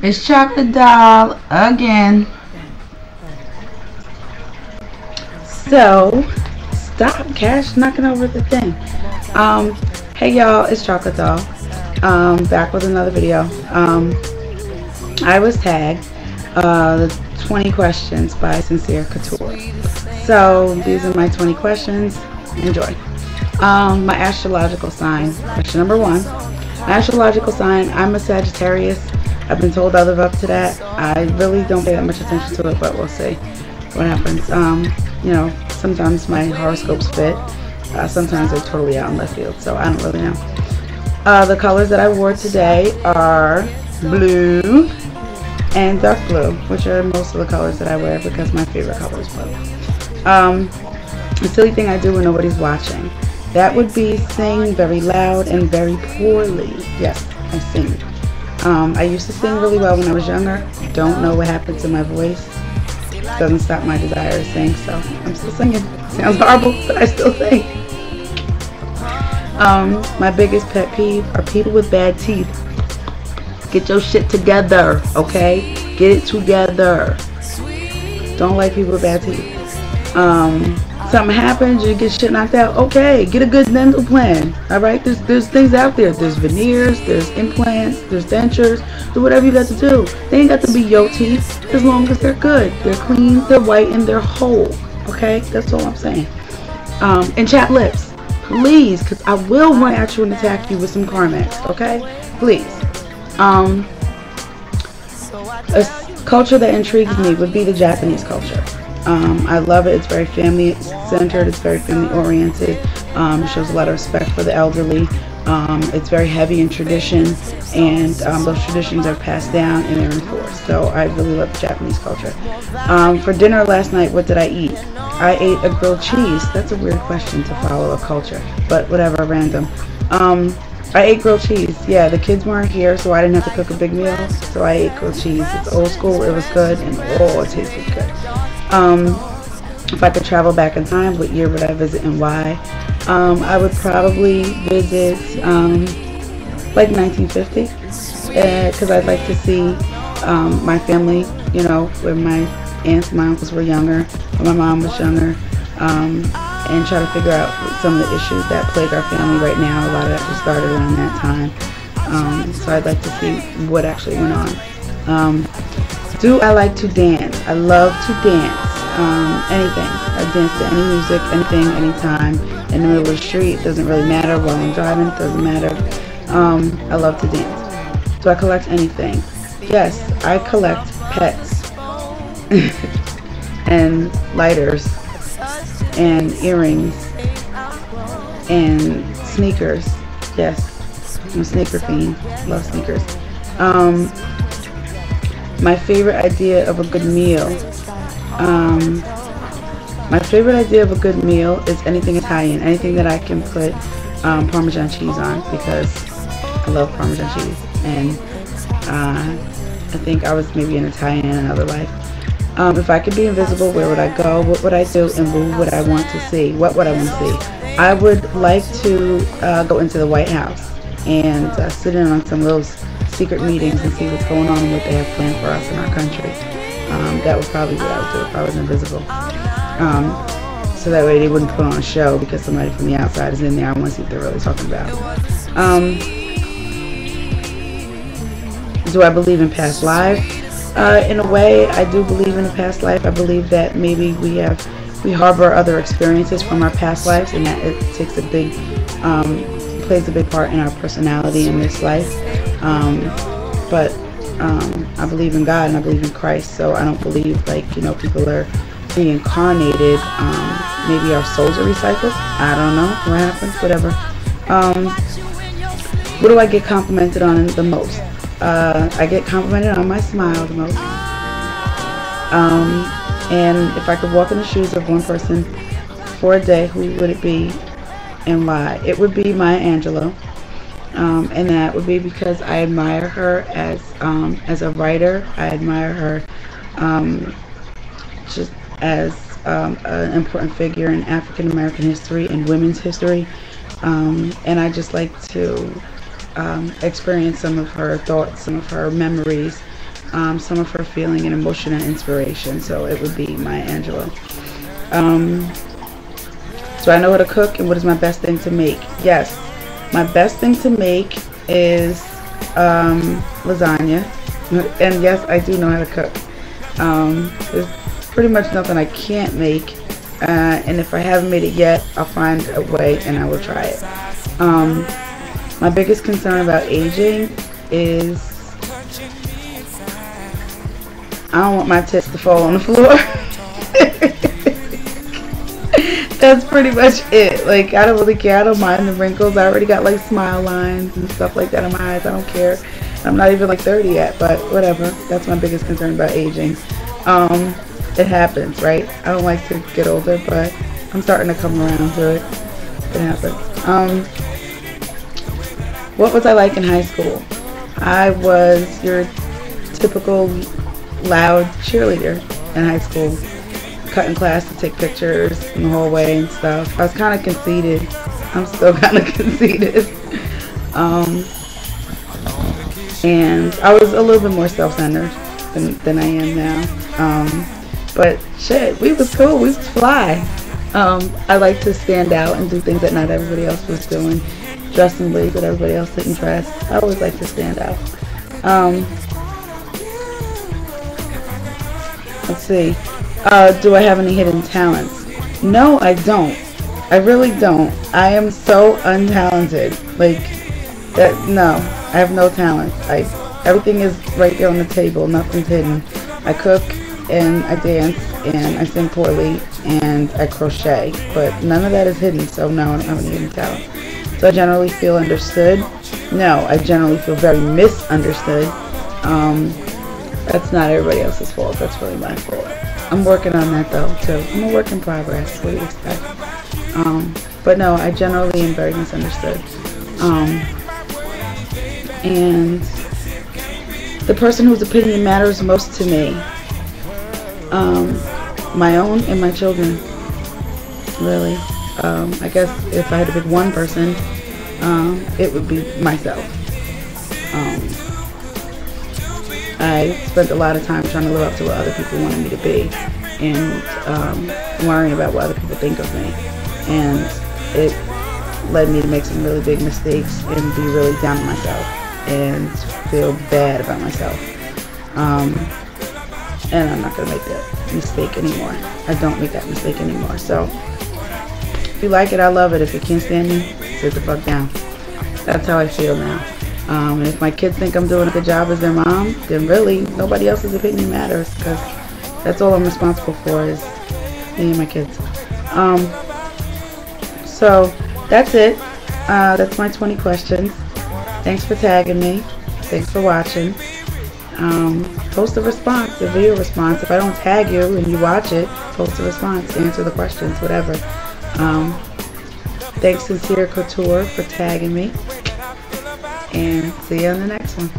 It's Chocolate Doll again. So, stop Cash knocking over the thing. Hey y'all, it's Chocolate Doll. Back with another video. I was tagged 20 questions by Sincere Couture. So these are my 20 questions. Enjoy. My astrological sign. Question number 1. My astrological sign. I'm a Sagittarius. I've been told I live up to that. I really don't pay that much attention to it, but we'll see what happens. You know, sometimes my horoscopes fit. Sometimes they're totally out in left field, so I don't really know. The colors that I wore today are blue and dark blue, which are most of the colors that I wear because my favorite color is blue. The silly thing I do when nobody's watching, that would be sing very loud and very poorly. Yes, I sing. I used to sing really well when I was younger. Don't know what happened to my voice. Doesn't stop my desire to sing, so I'm still singing. Sounds horrible, but I still sing. My biggest pet peeve are people with bad teeth. Get your shit together, okay? Get it together. Don't like people with bad teeth. Something happens, you get shit knocked out, okay, get a good dental plan. Alright, there's things out there. There's veneers, there's implants, there's dentures. Do whatever you got to do. They ain't got to be your teeth as long as they're good. They're clean, they're white, and they're whole. Okay, that's all I'm saying. And chapped lips, please, because I will run at you and attack you with some Carmex. Okay, please. A culture that intrigues me would be the Japanese culture. I love it. It's very family centered. It's very family oriented. It shows a lot of respect for the elderly. It's very heavy in tradition, and those traditions are passed down and they're enforced. So I really love the Japanese culture. For dinner last night, what did I eat? I ate a grilled cheese. That's a weird question to follow a culture, but whatever, random. I ate grilled cheese. Yeah, the kids weren't here, so I didn't have to cook a big meal. So I ate grilled cheese. It's old school. It was good, and oh, it tasted good. If I could travel back in time, what year would I visit and why? I would probably visit like 1950, because I'd like to see my family, you know, when my aunts and my uncles were younger, when my mom was younger, and try to figure out some of the issues that plague our family right now. A lot of that was started around that time. So I'd like to see what actually went on. Do I like to dance? I love to dance. Anything. I dance to any music, anything, anytime. In the middle of the street, doesn't really matter. While I'm driving, doesn't matter. I love to dance. Do I collect anything? Yes, I collect pets and lighters and earrings and sneakers. Yes, I'm a sneaker fiend. Love sneakers. My favorite idea of a good meal. My favorite idea of a good meal is anything Italian, anything that I can put Parmesan cheese on, because I love Parmesan cheese, and I think I was maybe an Italian in another life. If I could be invisible, where would I go? What would I do? And who would I want to see? What would I want to see? I would like to go into the White House and sit in on some of those secret meetings and see what's going on and what they have planned for us in our country. That would probably be what I would do if I was invisible. So that way they wouldn't put on a show because somebody from the outside is in there. I want to see what they're really talking about. Do I believe in past life? In a way, I do believe in a past life. I believe that maybe we harbor other experiences from our past lives, and that it takes a big, plays a big part in our personality in this life. But I believe in God and I believe in Christ, so I don't believe, like, you know, people are reincarnated. Maybe our souls are recycled. I don't know what happens, whatever. What do I get complimented on the most? I get complimented on my smile the most. And if I could walk in the shoes of one person for a day, who would it be and why? It would be Maya Angelou. And that would be because I admire her as a writer. I admire her just as an important figure in African American history and women's history. And I just like to experience some of her thoughts, some of her memories, Summer for feeling and emotion and inspiration. So it would be Maya Angelou. So I know how to cook, and what is my best thing to make? Yes, my best thing to make is lasagna. And yes, I do know how to cook. There's pretty much nothing I can't make. And if I haven't made it yet, I'll find a way and I will try it. My biggest concern about aging is I don't want my tits to fall on the floor. That's pretty much it. Like, I don't really care. I don't mind the wrinkles. I already got like smile lines and stuff like that in my eyes. I don't care. I'm not even like 30 yet, but whatever. That's my biggest concern about aging. It happens, right? I don't like to get older, but I'm starting to come around to it. It happens. What was I like in high school? I was your typical loud cheerleader in high school. Cutting class to take pictures in the hallway and stuff. I was kind of conceited. I'm still kind of conceited. And I was a little bit more self-centered than I am now. But shit, we was cool. We was fly. I like to stand out and do things that not everybody else was doing. Dress in ways that everybody else didn't dress. I always like to stand out. Let's see. Do I have any hidden talents? No, I don't. I really don't. I am so untalented. Like, that. No, I have no talent. Everything is right there on the table. Nothing's hidden. I cook and I dance and I sing poorly and I crochet, but none of that is hidden. So no, I don't have any hidden talent. So I generally feel understood. No, I generally feel very misunderstood. That's not everybody else's fault. That's really my fault. I'm working on that though too. I'm a work in progress. What do you expect? But no, I generally am very misunderstood. And the person whose opinion matters most to me, my own and my children. Really, I guess if I had to pick one person, it would be myself. I spent a lot of time trying to live up to what other people wanted me to be, and worrying about what other people think of me, and it led me to make some really big mistakes and be really down on myself and feel bad about myself. And I'm not going to make that mistake anymore. I don't make that mistake anymore. So if you like it, I love it. If you can't stand me, sit the fuck down. That's how I feel now. And if my kids think I'm doing a good job as their mom, then really nobody else's opinion matters, because that's all I'm responsible for is me and my kids. So that's it. That's my 20 questions. Thanks for tagging me. Thanks for watching. Post a response, a video response. If I don't tag you and you watch it, post a response, answer the questions, whatever. Thanks Sincere Couture for tagging me. And see you on the next one.